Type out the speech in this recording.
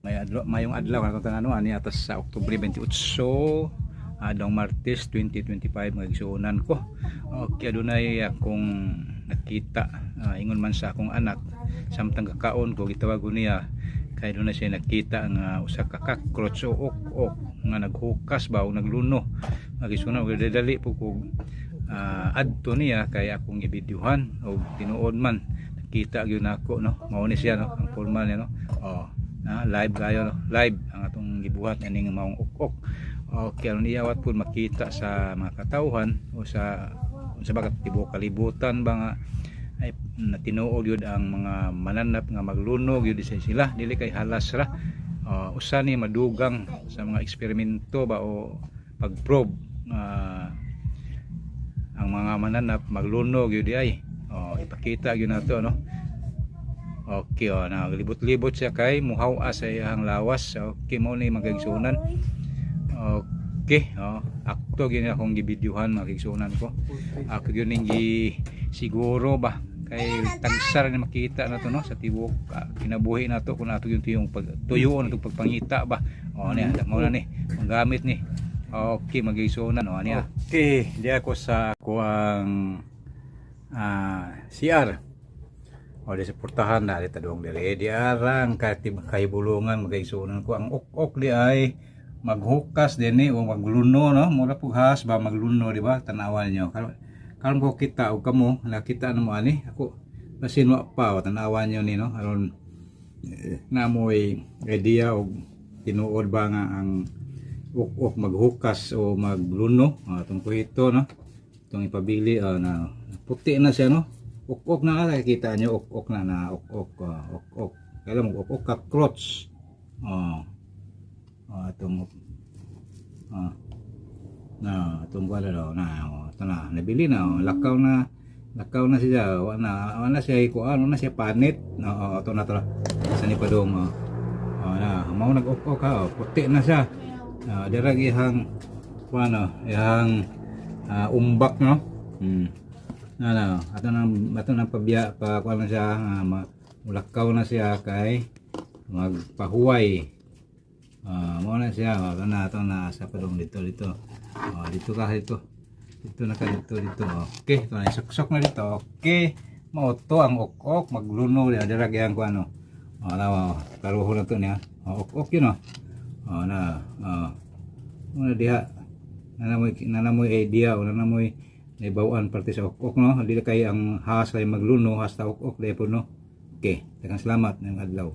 Mayong adlaw kanang tanan ani atas sa Oktubre 28 adong Martes 2025 mga igsuonan ko. Okay, adunay akong nakita ingon man sa akong anak samtang kakaon ko gitawag niya kay doon na siya nakita nga usa ka cockroach o ok nga naghukas ba o nagluno. Magisunan og dali po ko adto niya kay akong gibidyohan o tinuod man nakita gyud nako no mao ni siya no ang formal niya no. Live kayo no? Live ang atong gibuhat aning maong ok. Okay, aron iyawat pud makita sa mga katawhan o sa bagat tibuok kalibutan ba nga ay natinuod yun ang mga mananap nga maglunog yun sila dili kay halas ra. Usa ni madugang sa mga eksperimento ba o pagprobe ang mga mananap maglunog yun di ay ipakita yun nato no. Okay, naglibot-libot siya kay muhaw sa iyang lawas. Okay, mo ni magigsunan. Okay, akto gini akong gibidyuhan magigsunan ko. Ako gyud siguro ba kay tagsar ni makita na to no sa tibuok kinabuhi nato kun ato yung pagtuyoon atong pagpangita ba. Niya mo na ni magamit ni. Okay, magigsunan niya. Okay, di ako sa kuang CR. Di suportahan na dito doong dili di arang kay bulungan magigsunan ko ang ok di ay maghukas din o magluno no mura pughas ba magluno di ba tanawan niyo karon ko kita og kamo nakita na mo ani ako basin wa pa tanawan niyo ni no aron namoy idea og tinuod ba nga ang ok maghukas o magluno atong kuhito no itong ipabili na puti na siya no. Ok na nakikita nyo ok na ok kaya mo ok cockroach itong itong wala daw ito na nabili na lakaw na siya wala siya ikuan na siya panit ito na ito sa ni padong mau nag ok ha puti na siya dirag ihang ihang umbak no ato nang pabiya pa kuan na siya mulakaw na siya kay magpahuway mo na siya ato na sa padong dito dito na ka dito okay ito na suksok na dito okay mo to ang ok magluno dira gyang kuan karuho na to niya ok yun muna diha nanamoy idea o nanamoy naibawan parte sa ok no dili kay ang has ay magluno hasta ok dai po no. Okay, daghang salamat ng adlaw.